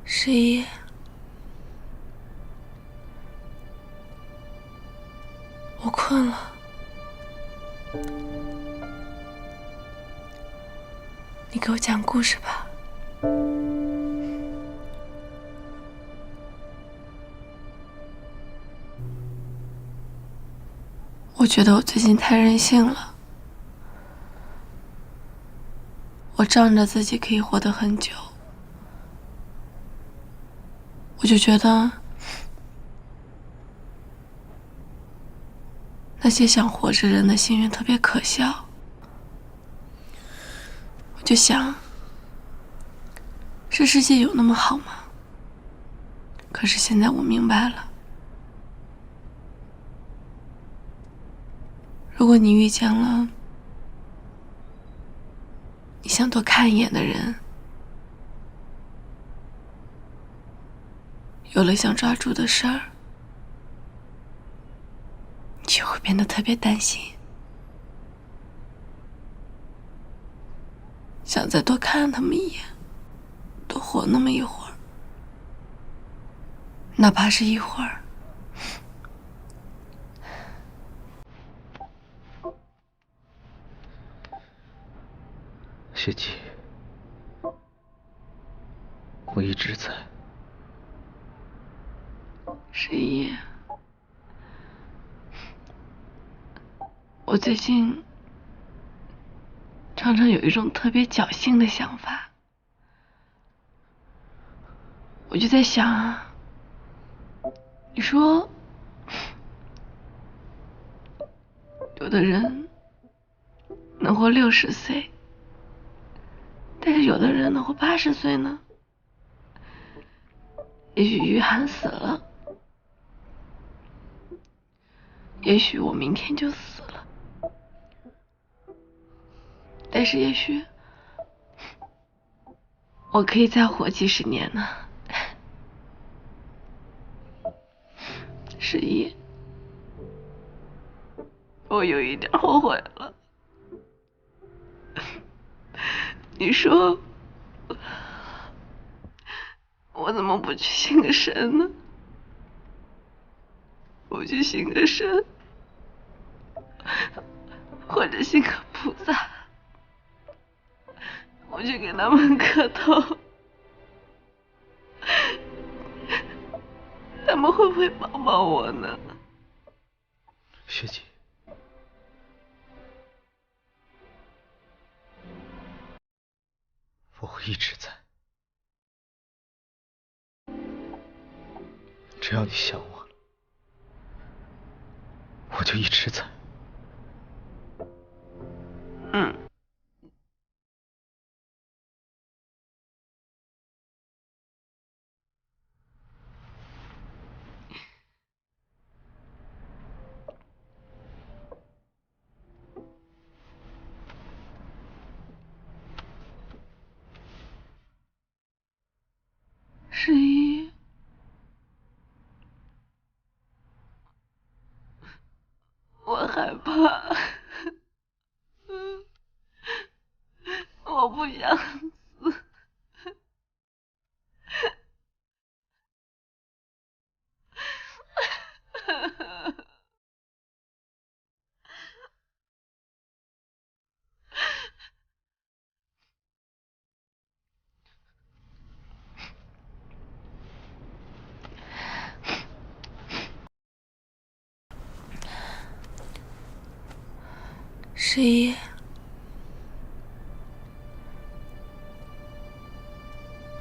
11，我困了，你给我讲故事吧。我觉得我最近太任性了，我仗着自己可以活得很久，我就觉得那些想活着人的心愿特别可笑。我就想，这世界有那么好吗？可是现在我明白了，如果你遇见了你想多看一眼的人，有了想抓住的事儿，你就会变得特别担心，想再多看他们一眼，多活那么一会儿，哪怕是一会儿。雪姬，我一直在。11，我最近常常有一种特别侥幸的想法，我就在想啊，你说有的人能活60岁，但是有的人能活80岁呢？也许雨涵死了，也许我明天就死了，但是也许我可以再活几十年呢。11，我有一点后悔了。你说我怎么不去信个神呢？我去信个神，或者信个菩萨，我去给他们磕头，他们会不会帮帮我呢？雪姬，我会一直在，只要你想我了，我就一直在。嗯。11，我害怕，我不想死。11，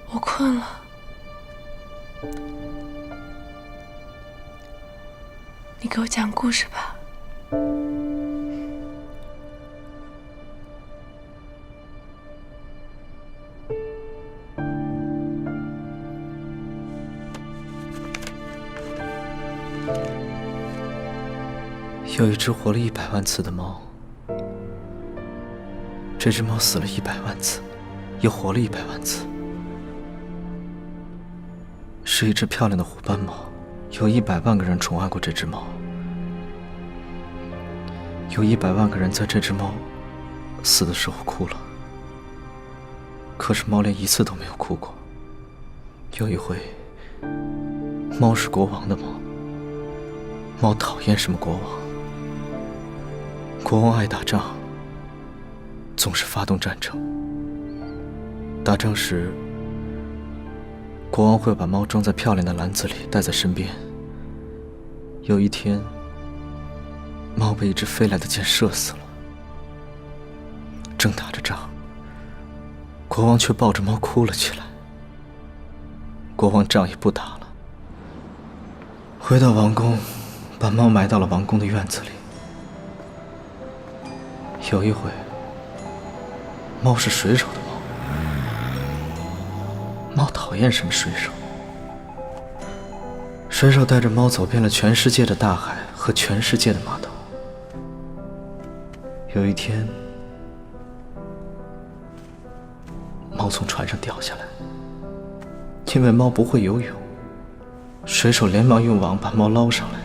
我困了，你给我讲故事吧。有一只活了100万次的猫，这只猫死了100万次，又活了100万次。是一只漂亮的虎斑猫，有100万个人宠爱过这只猫，有100万个人在这只猫死的时候哭了，可是猫连一次都没有哭过。有一回，猫是国王的猫，猫讨厌什么国王？国王爱打仗，总是发动战争。打仗时，国王会把猫装在漂亮的篮子里带在身边。有一天，猫被一支飞来的箭射死了。正打着仗，国王却抱着猫哭了起来。国王仗也不打了，回到王宫，把猫埋到了王宫的院子里。有一回，猫是水手的猫，猫讨厌什么水手？水手带着猫走遍了全世界的大海和全世界的码头。有一天，猫从船上掉下来，因为猫不会游泳，水手连忙用网把猫捞上来，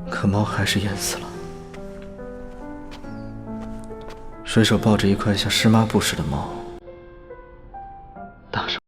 可猫还是淹死了。水手抱着一块像湿抹布似的猫，大声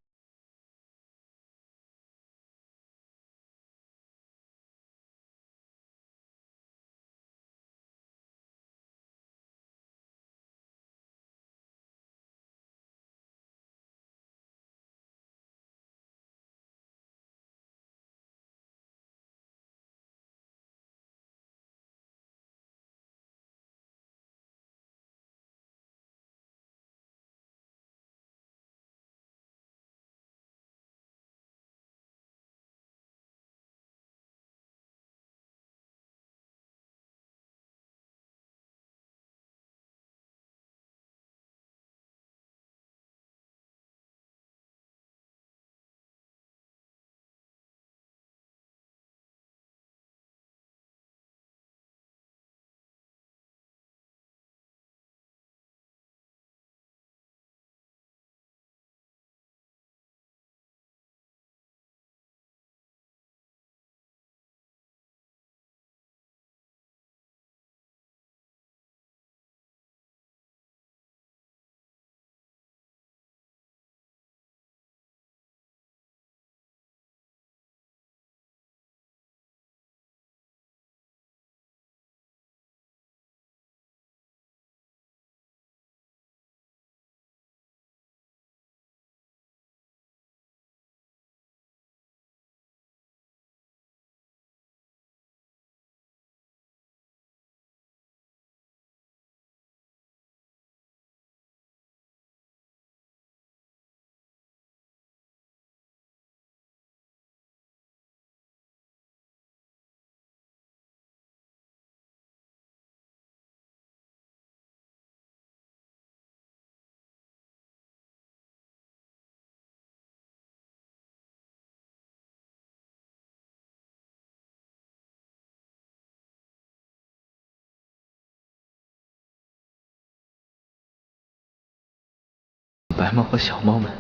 白猫和小猫们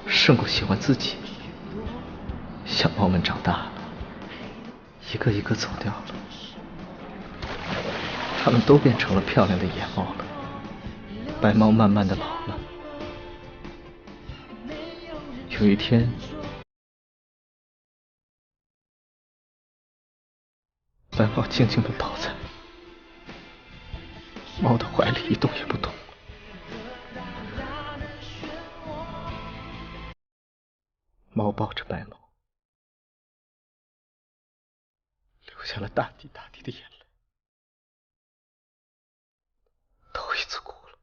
胜过喜欢自己。小猫们长大了，一个一个走掉了，它们都变成了漂亮的野猫了。白猫慢慢的老了。有一天，白猫静静地倒在猫的怀里，一动也不动。猫抱着白猫，流下了大滴大滴的眼泪，头一次哭了，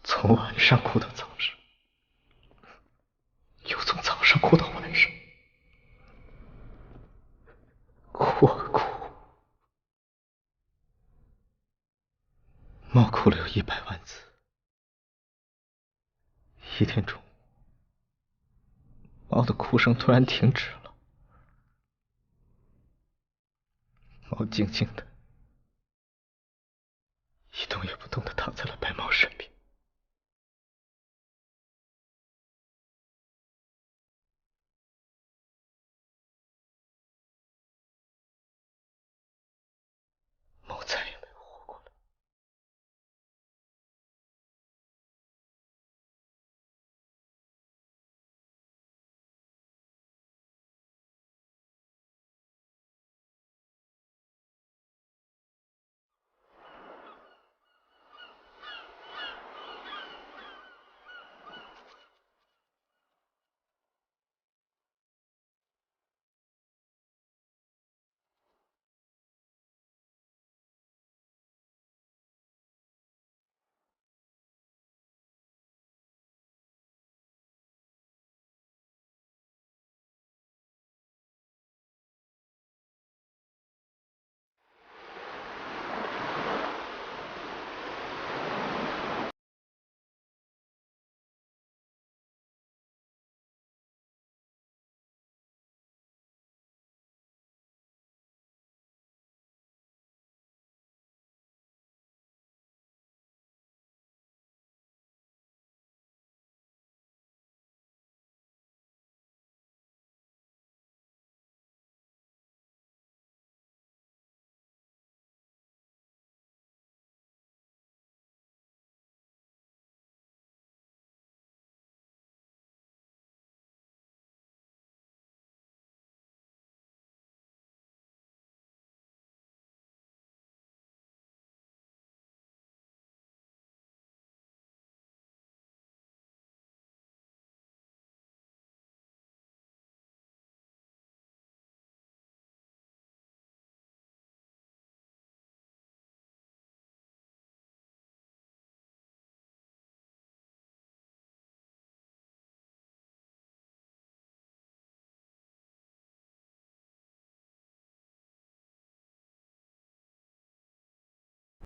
从晚上哭到早上，又从早上哭到晚上，哭啊哭。猫哭了有100万次。一天中午，猫的哭声突然停止了。猫静静的，一动也不动的躺在了白猫身边。